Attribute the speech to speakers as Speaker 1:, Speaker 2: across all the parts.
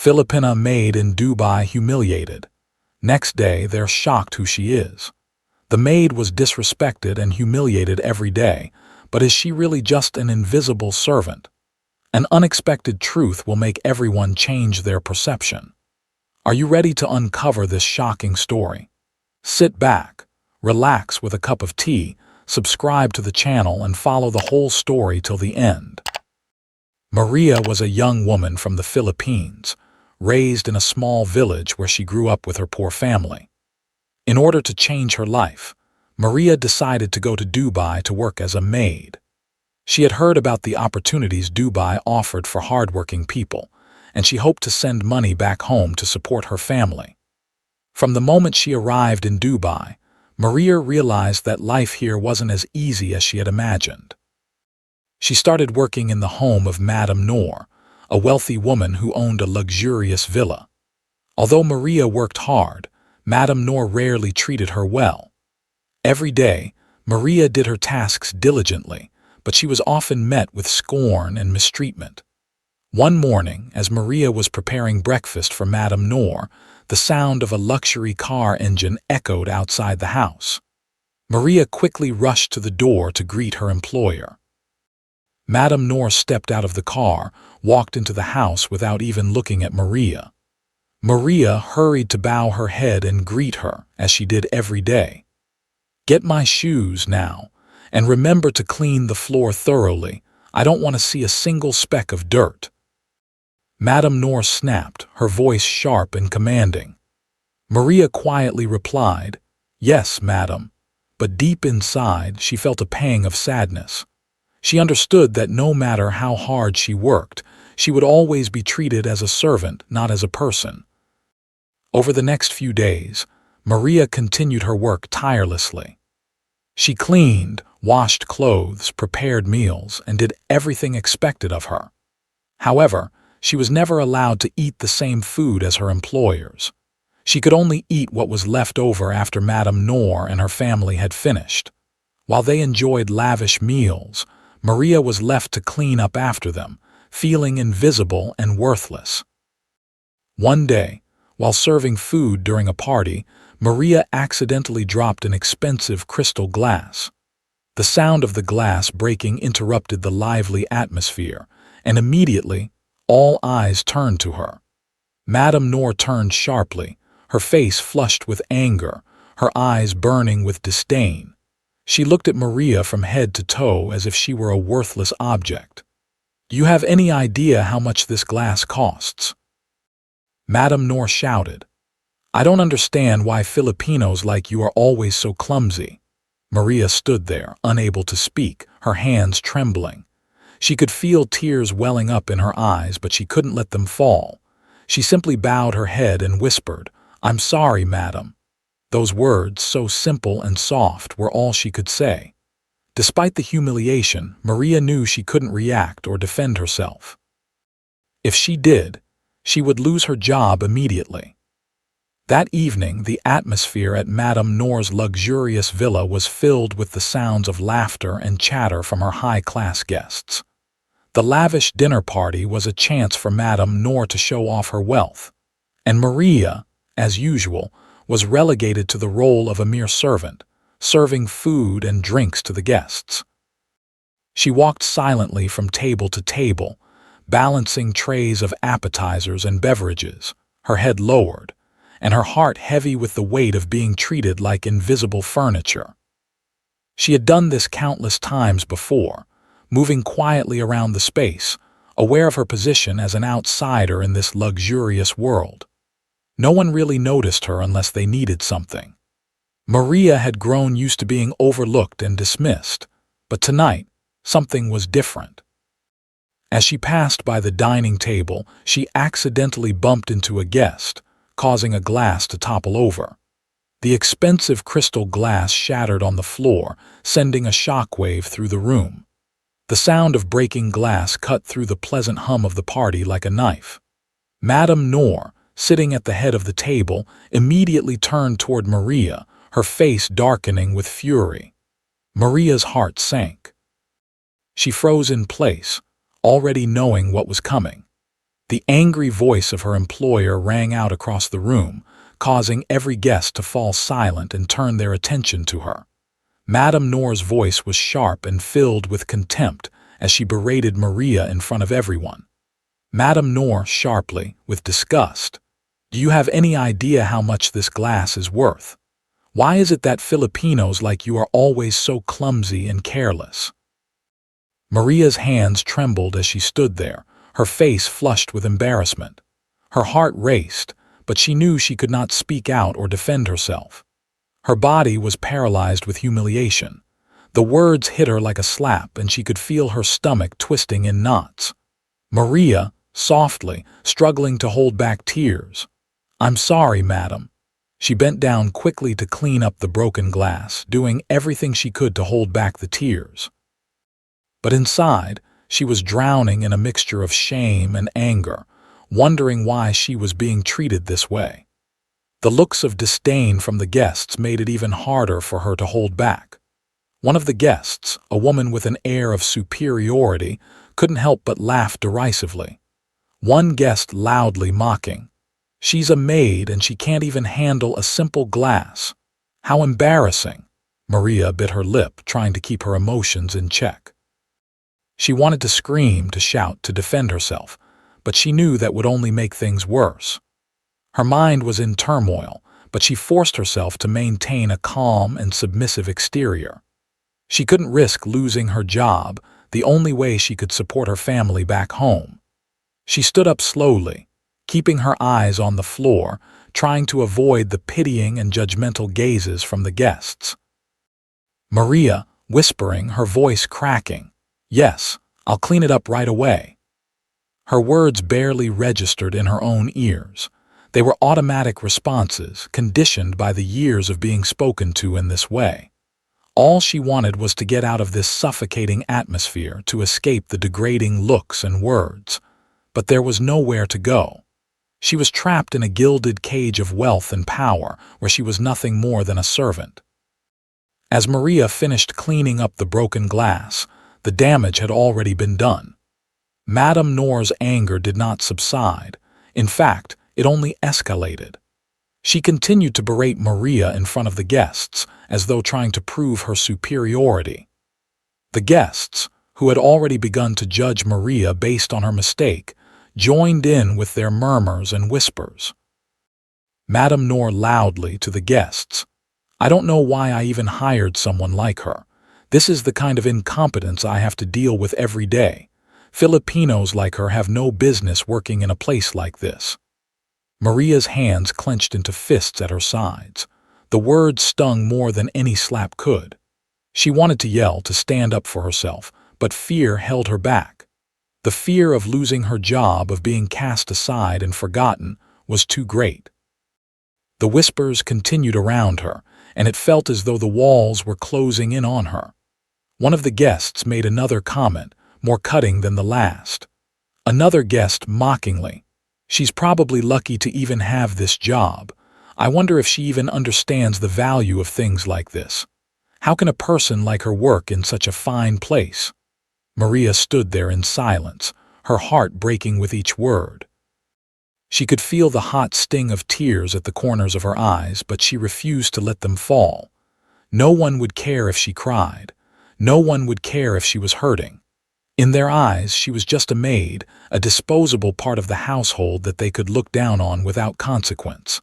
Speaker 1: Filipina Maid in Dubai Humiliated. Next day, they're shocked who she is. The maid was disrespected and humiliated every day, but is she really just an invisible servant? An unexpected truth will make everyone change their perception. Are you ready to uncover this shocking story? Sit back, relax with a cup of tea, subscribe to the channel and follow the whole story till the end. Maria was a young woman from the Philippines, raised in a small village where she grew up with her poor family. In order to change her life, Maria decided to go to Dubai to work as a maid. She had heard about the opportunities Dubai offered for hardworking people, and she hoped to send money back home to support her family. From the moment she arrived in Dubai, Maria realized that life here wasn't as easy as she had imagined. She started working in the home of Madame Noor, a wealthy woman who owned a luxurious villa. Although Maria worked hard, Madame Noor rarely treated her well. Every day, Maria did her tasks diligently, but she was often met with scorn and mistreatment. One morning, as Maria was preparing breakfast for Madame Noor, the sound of a luxury car engine echoed outside the house. Maria quickly rushed to the door to greet her employer. Madame Noor stepped out of the car, walked into the house without even looking at Maria. Maria hurried to bow her head and greet her, as she did every day. "Get my shoes now, and remember to clean the floor thoroughly. I don't want to see a single speck of dirt." Madame Noor snapped, her voice sharp and commanding. Maria quietly replied, "Yes, madam," but deep inside she felt a pang of sadness. She understood that no matter how hard she worked, she would always be treated as a servant, not as a person. Over the next few days, Maria continued her work tirelessly. She cleaned, washed clothes, prepared meals, and did everything expected of her. However, she was never allowed to eat the same food as her employers. She could only eat what was left over after Madame Noor and her family had finished. While they enjoyed lavish meals, Maria was left to clean up after them, feeling invisible and worthless. One day, while serving food during a party, Maria accidentally dropped an expensive crystal glass. The sound of the glass breaking interrupted the lively atmosphere, and immediately, all eyes turned to her. Madame Noor turned sharply, her face flushed with anger, her eyes burning with disdain. She looked at Maria from head to toe as if she were a worthless object. "Do you have any idea how much this glass costs?" Madame Noor shouted. "I don't understand why Filipinos like you are always so clumsy." Maria stood there, unable to speak, her hands trembling. She could feel tears welling up in her eyes, but she couldn't let them fall. She simply bowed her head and whispered, "I'm sorry, madam." Those words, so simple and soft, were all she could say. Despite the humiliation, Maria knew she couldn't react or defend herself. If she did, she would lose her job immediately. That evening, the atmosphere at Madame Noor's luxurious villa was filled with the sounds of laughter and chatter from her high-class guests. The lavish dinner party was a chance for Madame Noor to show off her wealth, and Maria, as usual, was relegated to the role of a mere servant, serving food and drinks to the guests. She walked silently from table to table, balancing trays of appetizers and beverages, her head lowered, and her heart heavy with the weight of being treated like invisible furniture. She had done this countless times before, moving quietly around the space, aware of her position as an outsider in this luxurious world. No one really noticed her unless they needed something. Maria had grown used to being overlooked and dismissed, but tonight, something was different. As she passed by the dining table, she accidentally bumped into a guest, causing a glass to topple over. The expensive crystal glass shattered on the floor, sending a shockwave through the room. The sound of breaking glass cut through the pleasant hum of the party like a knife. Madame Noor, sitting at the head of the table, immediately turned toward Maria, her face darkening with fury. Maria's heart sank. She froze in place, already knowing what was coming. The angry voice of her employer rang out across the room, causing every guest to fall silent and turn their attention to her. Madame Noor's voice was sharp and filled with contempt as she berated Maria in front of everyone. Madame Noor sharply, with disgust, "Do you have any idea how much this glass is worth? Why is it that Filipinos like you are always so clumsy and careless?" Maria's hands trembled as she stood there, her face flushed with embarrassment. Her heart raced, but she knew she could not speak out or defend herself. Her body was paralyzed with humiliation. The words hit her like a slap, and she could feel her stomach twisting in knots. Maria, softly, struggling to hold back tears. "I'm sorry, madam." She bent down quickly to clean up the broken glass, doing everything she could to hold back the tears. But inside, she was drowning in a mixture of shame and anger, wondering why she was being treated this way. The looks of disdain from the guests made it even harder for her to hold back. One of the guests, a woman with an air of superiority, couldn't help but laugh derisively. One guest loudly mocking, "She's a maid and she can't even handle a simple glass. How embarrassing." Maria bit her lip, trying to keep her emotions in check. She wanted to scream, to shout, to defend herself, but she knew that would only make things worse. Her mind was in turmoil, but she forced herself to maintain a calm and submissive exterior. She couldn't risk losing her job, the only way she could support her family back home. She stood up slowly, keeping her eyes on the floor, trying to avoid the pitying and judgmental gazes from the guests. Maria, whispering, her voice cracking, "Yes, I'll clean it up right away." Her words barely registered in her own ears. They were automatic responses, conditioned by the years of being spoken to in this way. All she wanted was to get out of this suffocating atmosphere, to escape the degrading looks and words. But there was nowhere to go. She was trapped in a gilded cage of wealth and power, where she was nothing more than a servant. As Maria finished cleaning up the broken glass, the damage had already been done. Madame Noor's anger did not subside. In fact, it only escalated. She continued to berate Maria in front of the guests, as though trying to prove her superiority. The guests, who had already begun to judge Maria based on her mistake, joined in with their murmurs and whispers. Madame Noor loudly to the guests, "I don't know why I even hired someone like her. This is the kind of incompetence I have to deal with every day. Filipinos like her have no business working in a place like this." Maria's hands clenched into fists at her sides. The words stung more than any slap could. She wanted to yell, to stand up for herself, but fear held her back. The fear of losing her job, of being cast aside and forgotten, was too great. The whispers continued around her, and it felt as though the walls were closing in on her. One of the guests made another comment, more cutting than the last. Another guest mockingly, "She's probably lucky to even have this job. I wonder if she even understands the value of things like this. How can a person like her work in such a fine place?" Maria stood there in silence, her heart breaking with each word. She could feel the hot sting of tears at the corners of her eyes, but she refused to let them fall. No one would care if she cried. No one would care if she was hurting. In their eyes, she was just a maid, a disposable part of the household that they could look down on without consequence.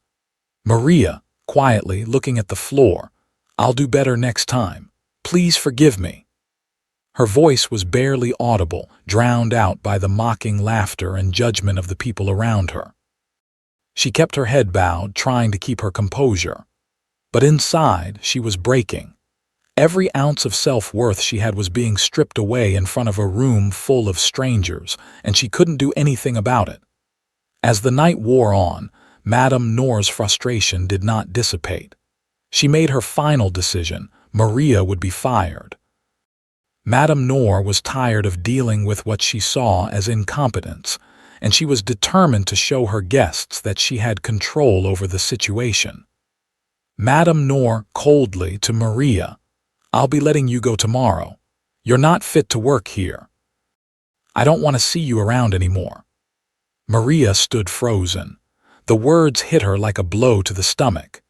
Speaker 1: Maria, quietly looking at the floor, "I'll do better next time. Please forgive me." Her voice was barely audible, drowned out by the mocking laughter and judgment of the people around her. She kept her head bowed, trying to keep her composure. But inside, she was breaking. Every ounce of self-worth she had was being stripped away in front of a room full of strangers, and she couldn't do anything about it. As the night wore on, Madame Noor's frustration did not dissipate. She made her final decision: Maria would be fired. Madame Noor was tired of dealing with what she saw as incompetence, and she was determined to show her guests that she had control over the situation. Madame Noor coldly to Maria, "I'll be letting you go tomorrow. You're not fit to work here. I don't want to see you around anymore." Maria stood frozen. The words hit her like a blow to the stomach.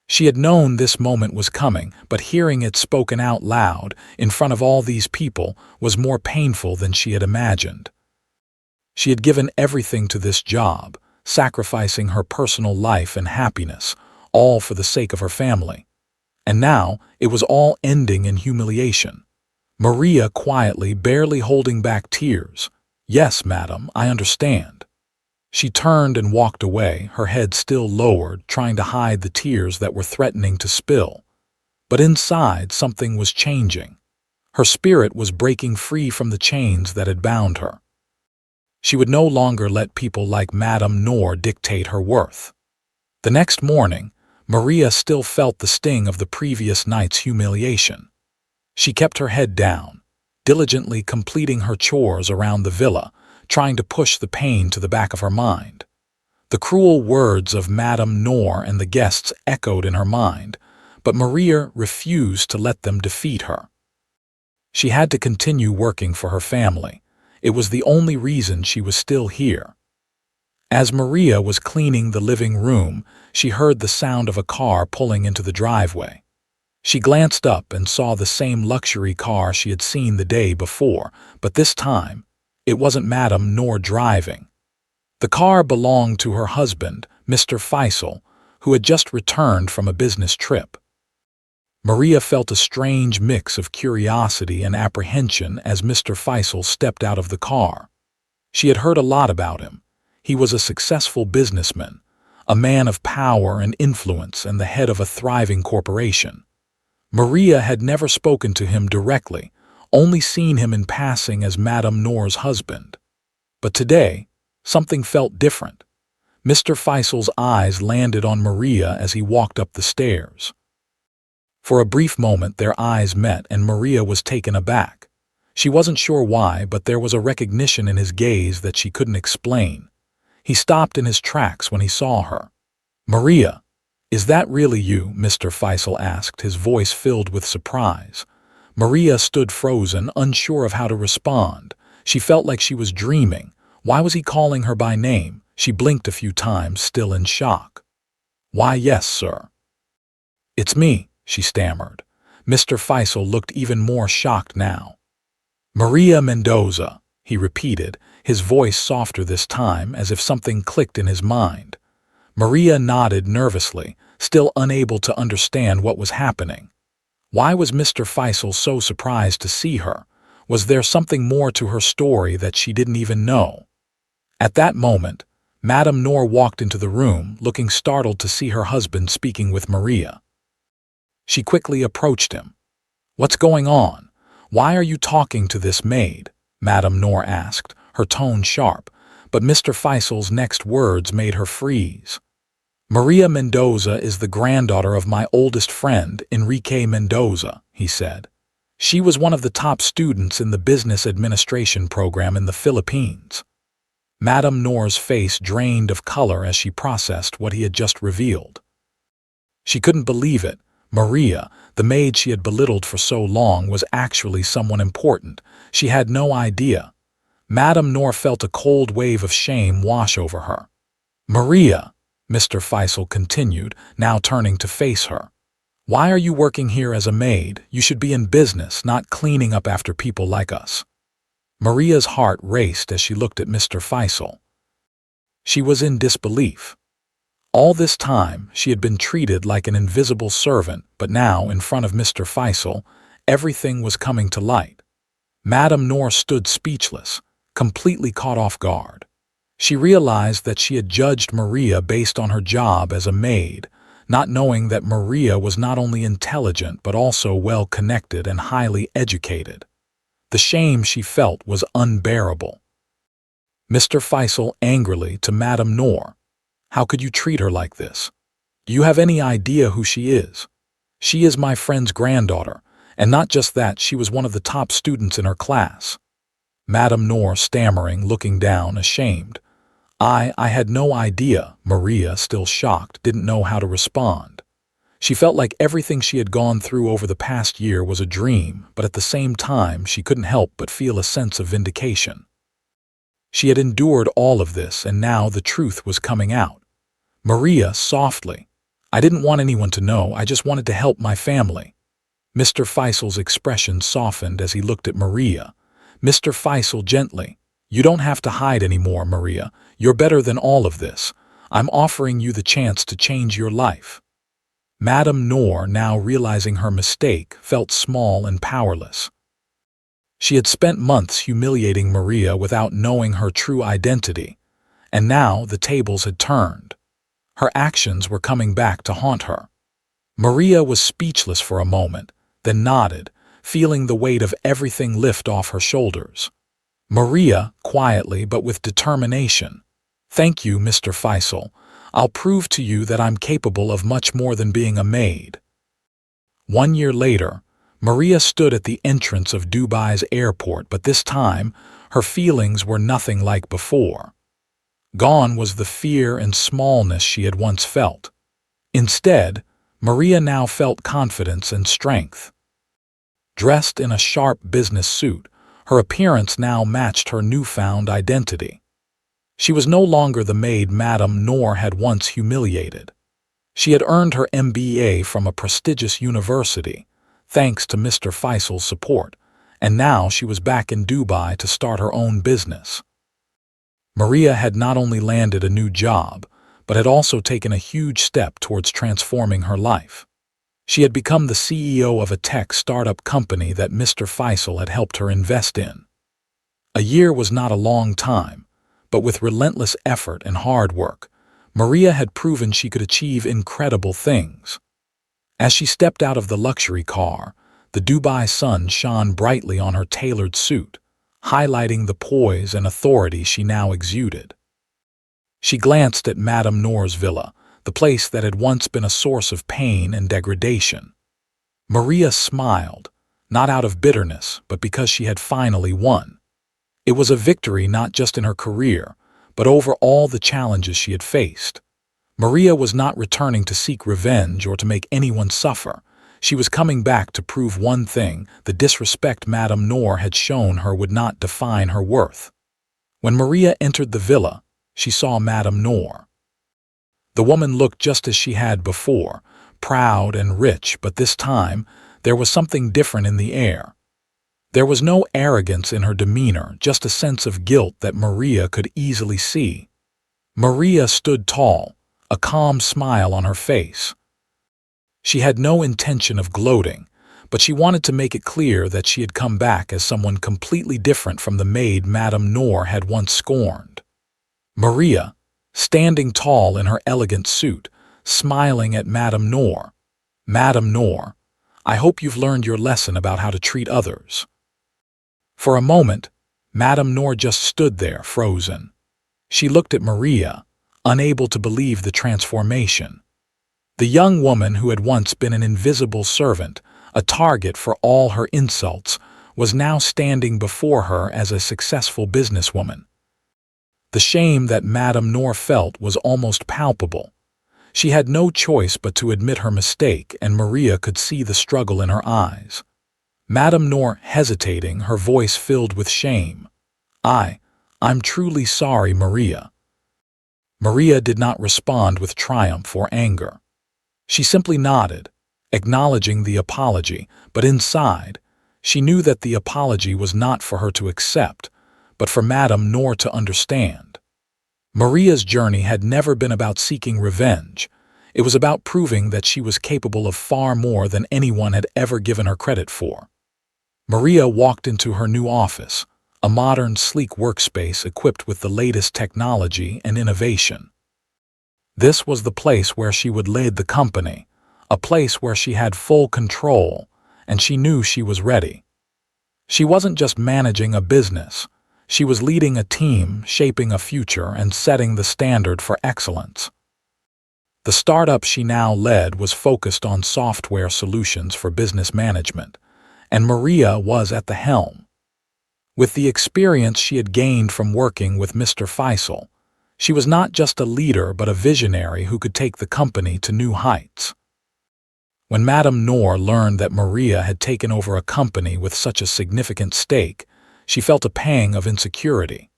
Speaker 1: She had known this moment was coming, but hearing it spoken out loud, in front of all these people, was more painful than she had imagined. She had given everything to this job, sacrificing her personal life and happiness, all for the sake of her family. And now, it was all ending in humiliation. Maria quietly, barely holding back tears. "Yes, madam, I understand." She turned and walked away, her head still lowered, trying to hide the tears that were threatening to spill. But inside, something was changing. Her spirit was breaking free from the chains that had bound her. She would no longer let people like Madame Noor dictate her worth. The next morning, Maria still felt the sting of the previous night's humiliation. She kept her head down, diligently completing her chores around the villa, trying to push the pain to the back of her mind. The cruel words of Madame Noor and the guests echoed in her mind, but Maria refused to let them defeat her. She had to continue working for her family. It was the only reason she was still here. As Maria was cleaning the living room, she heard the sound of a car pulling into the driveway. She glanced up and saw the same luxury car she had seen the day before, but this time, it wasn't Madame Noor driving. The car belonged to her husband, Mr. Faisal, who had just returned from a business trip. Maria felt a strange mix of curiosity and apprehension as Mr. Faisal stepped out of the car. She had heard a lot about him. He was a successful businessman, a man of power and influence and the head of a thriving corporation. Maria had never spoken to him directly, only seen him in passing as Madame Noor's husband. But today, something felt different. Mr. Faisal's eyes landed on Maria as he walked up the stairs. For a brief moment their eyes met and Maria was taken aback. She wasn't sure why, but there was a recognition in his gaze that she couldn't explain. He stopped in his tracks when he saw her. "Maria, is that really you?" Mr. Faisal asked, his voice filled with surprise. Maria stood frozen, unsure of how to respond. She felt like she was dreaming. Why was he calling her by name? She blinked a few times, still in shock. "Why, yes, sir." "It's me," she stammered. Mr. Faisal looked even more shocked now. "Maria Mendoza," he repeated, his voice softer this time, as if something clicked in his mind. Maria nodded nervously, still unable to understand what was happening. Why was Mr. Faisal so surprised to see her? Was there something more to her story that she didn't even know? At that moment, Madame Noor walked into the room, looking startled to see her husband speaking with Maria. She quickly approached him. "What's going on? Why are you talking to this maid?" Madame Noor asked, her tone sharp, but Mr. Faisal's next words made her freeze. "Maria Mendoza is the granddaughter of my oldest friend, Enrique Mendoza," he said. "She was one of the top students in the business administration program in the Philippines." Madame Noor's face drained of color as she processed what he had just revealed. She couldn't believe it. Maria, the maid she had belittled for so long, was actually someone important. She had no idea. Madame Noor felt a cold wave of shame wash over her. "Maria," Mr. Faisal continued, now turning to face her. "Why are you working here as a maid? You should be in business, not cleaning up after people like us." Maria's heart raced as she looked at Mr. Faisal. She was in disbelief. All this time, she had been treated like an invisible servant, but now, in front of Mr. Faisal, everything was coming to light. Madame Noor stood speechless, completely caught off guard. She realized that she had judged Maria based on her job as a maid, not knowing that Maria was not only intelligent but also well-connected and highly educated. The shame she felt was unbearable. Mr. Faisal angrily to Madame Noor. "How could you treat her like this? Do you have any idea who she is? She is my friend's granddaughter, and not just that, she was one of the top students in her class." Madame Noor stammering, looking down, ashamed. I had no idea." Maria, still shocked, didn't know how to respond. She felt like everything she had gone through over the past year was a dream, but at the same time she couldn't help but feel a sense of vindication. She had endured all of this, and now the truth was coming out. Maria, softly. I didn't want anyone to know, I just wanted to help my family. Mr. Faisal's expression softened as he looked at Maria. Mr. Faisal gently. You don't have to hide anymore, Maria. You're better than all of this. I'm offering you the chance to change your life. Madame Noor, now realizing her mistake, felt small and powerless. She had spent months humiliating Maria without knowing her true identity, and now the tables had turned. Her actions were coming back to haunt her. Maria was speechless for a moment, then nodded, feeling the weight of everything lift off her shoulders. Maria, quietly but with determination. Thank you, Mr. Faisal. I'll prove to you that I'm capable of much more than being a maid. 1 year later, Maria stood at the entrance of Dubai's airport, but this time, her feelings were nothing like before. Gone was the fear and smallness she had once felt. Instead, Maria now felt confidence and strength. Dressed in a sharp business suit, her appearance now matched her newfound identity. She was no longer the maid Madame Noor had once humiliated. She had earned her MBA from a prestigious university, thanks to Mr. Faisal's support, and now she was back in Dubai to start her own business. Maria had not only landed a new job, but had also taken a huge step towards transforming her life. She had become the CEO of a tech startup company that Mr. Faisal had helped her invest in. A year was not a long time, but with relentless effort and hard work, Maria had proven she could achieve incredible things. As she stepped out of the luxury car, the Dubai sun shone brightly on her tailored suit, highlighting the poise and authority she now exuded. She glanced at Madame Noor's villa, the place that had once been a source of pain and degradation. Maria smiled, not out of bitterness, but because she had finally won. It was a victory not just in her career, but over all the challenges she had faced. Maria was not returning to seek revenge or to make anyone suffer. She was coming back to prove one thing: the disrespect Madame Noor had shown her would not define her worth. When Maria entered the villa, she saw Madame Noor. The woman looked just as she had before, proud and rich, but this time there was something different in the air. There was no arrogance in her demeanor, just a sense of guilt that Maria could easily see. Maria stood tall, a calm smile on her face. She had no intention of gloating, but she wanted to make it clear that she had come back as someone completely different from the maid Madame Noor had once scorned. Maria, standing tall in her elegant suit, smiling at Madame Noor. Madame Noor, I hope you've learned your lesson about how to treat others. For a moment, Madame Noor just stood there, frozen. She looked at Maria, unable to believe the transformation. The young woman who had once been an invisible servant, a target for all her insults, was now standing before her as a successful businesswoman. The shame that Madame Noor felt was almost palpable. She had no choice but to admit her mistake, and Maria could see the struggle in her eyes. Madame Noor hesitating, her voice filled with shame. I'm truly sorry, Maria. Maria did not respond with triumph or anger. She simply nodded, acknowledging the apology, but inside, she knew that the apology was not for her to accept, but for Madame Noor to understand. Maria's journey had never been about seeking revenge. It was about proving that she was capable of far more than anyone had ever given her credit for. Maria walked into her new office, a modern, sleek workspace equipped with the latest technology and innovation. This was the place where she would lead the company, a place where she had full control, and she knew she was ready. She wasn't just managing a business. She was leading a team, shaping a future, and setting the standard for excellence. The startup she now led was focused on software solutions for business management, and Maria was at the helm. With the experience she had gained from working with Mr. Faisal, she was not just a leader but a visionary who could take the company to new heights. When Madame Noor learned that Maria had taken over a company with such a significant stake, she felt a pang of insecurity.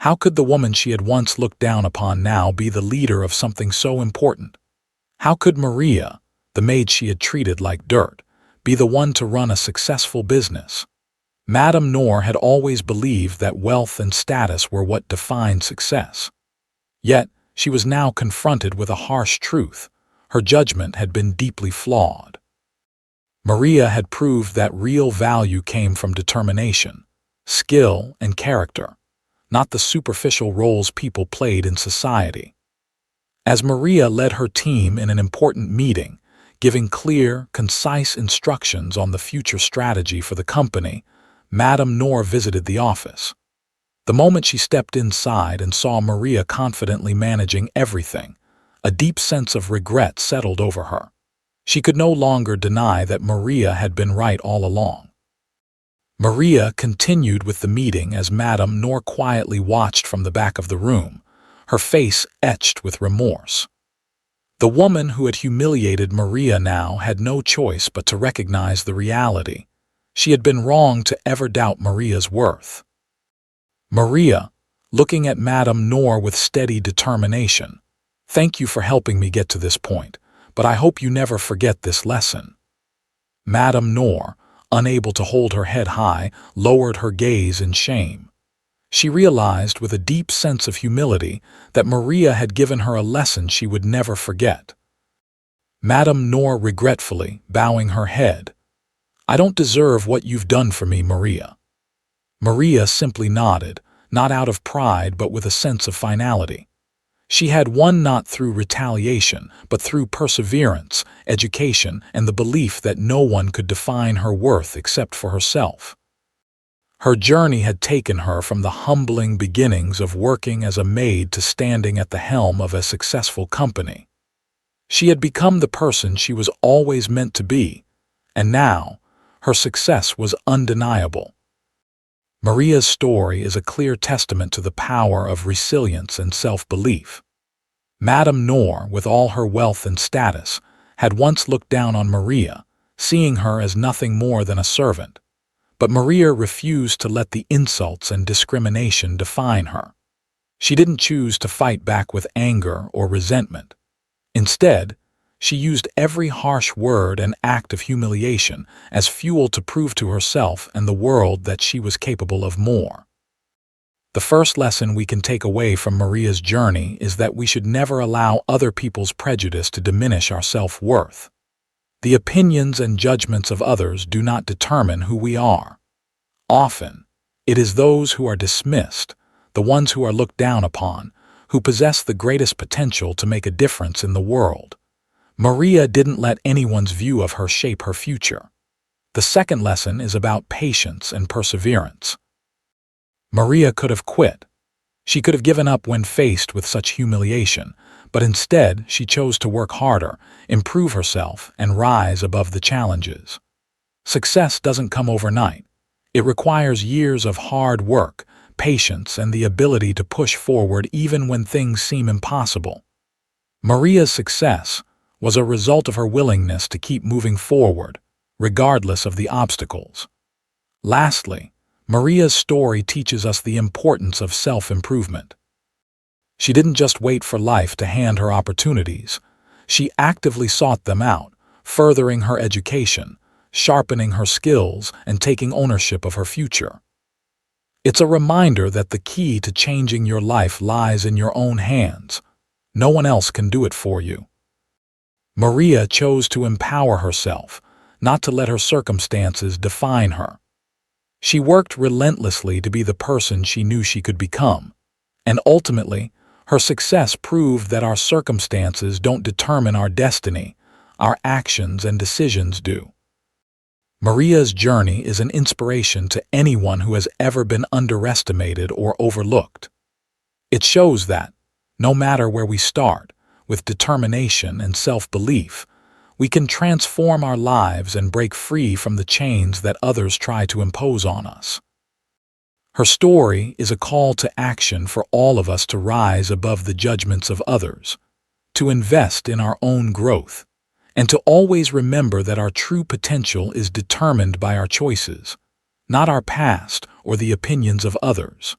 Speaker 1: How could the woman she had once looked down upon now be the leader of something so important? How could Maria, the maid she had treated like dirt, be the one to run a successful business? Madame Noor had always believed that wealth and status were what defined success. Yet, she was now confronted with a harsh truth. Her judgment had been deeply flawed. Maria had proved that real value came from determination, skill, and character, not the superficial roles people played in society. As Maria led her team in an important meeting, giving clear, concise instructions on the future strategy for the company, Madame Noor visited the office. The moment she stepped inside and saw Maria confidently managing everything, a deep sense of regret settled over her. She could no longer deny that Maria had been right all along. Maria continued with the meeting as Madame Noor quietly watched from the back of the room, her face etched with remorse. The woman who had humiliated Maria now had no choice but to recognize the reality. She had been wrong to ever doubt Maria's worth. Maria, looking at Madame Noor with steady determination, "Thank you for helping me get to this point, but I hope you never forget this lesson." Madame Noor, unable to hold her head high, lowered her gaze in shame. She realized with a deep sense of humility that Maria had given her a lesson she would never forget. Madame Noor regretfully, bowing her head, "I don't deserve what you've done for me, Maria." Maria simply nodded, not out of pride but with a sense of finality. She had won not through retaliation, but through perseverance, education, and the belief that no one could define her worth except for herself. Her journey had taken her from the humbling beginnings of working as a maid to standing at the helm of a successful company. She had become the person she was always meant to be, and now, her success was undeniable. Maria's story is a clear testament to the power of resilience and self-belief. Madame Noor, with all her wealth and status, had once looked down on Maria, seeing her as nothing more than a servant. But Maria refused to let the insults and discrimination define her. She didn't choose to fight back with anger or resentment. Instead, she used every harsh word and act of humiliation as fuel to prove to herself and the world that she was capable of more. The first lesson we can take away from Maria's journey is that we should never allow other people's prejudice to diminish our self-worth. The opinions and judgments of others do not determine who we are. Often, it is those who are dismissed, the ones who are looked down upon, who possess the greatest potential to make a difference in the world. Maria didn't let anyone's view of her shape her future. The second lesson is about patience and perseverance. Maria could have quit. She could have given up when faced with such humiliation, but instead she chose to work harder, improve herself, and rise above the challenges. Success doesn't come overnight. It requires years of hard work, patience, and the ability to push forward even when things seem impossible. Maria's success was a result of her willingness to keep moving forward, regardless of the obstacles. Lastly, Maria's story teaches us the importance of self-improvement. She didn't just wait for life to hand her opportunities. She actively sought them out, furthering her education, sharpening her skills, and taking ownership of her future. It's a reminder that the key to changing your life lies in your own hands. No one else can do it for you. Maria chose to empower herself, not to let her circumstances define her. She worked relentlessly to be the person she knew she could become, and ultimately, her success proved that our circumstances don't determine our destiny, our actions and decisions do. Maria's journey is an inspiration to anyone who has ever been underestimated or overlooked. It shows that, no matter where we start, with determination and self-belief, we can transform our lives and break free from the chains that others try to impose on us. Her story is a call to action for all of us to rise above the judgments of others, to invest in our own growth, and to always remember that our true potential is determined by our choices, not our past or the opinions of others.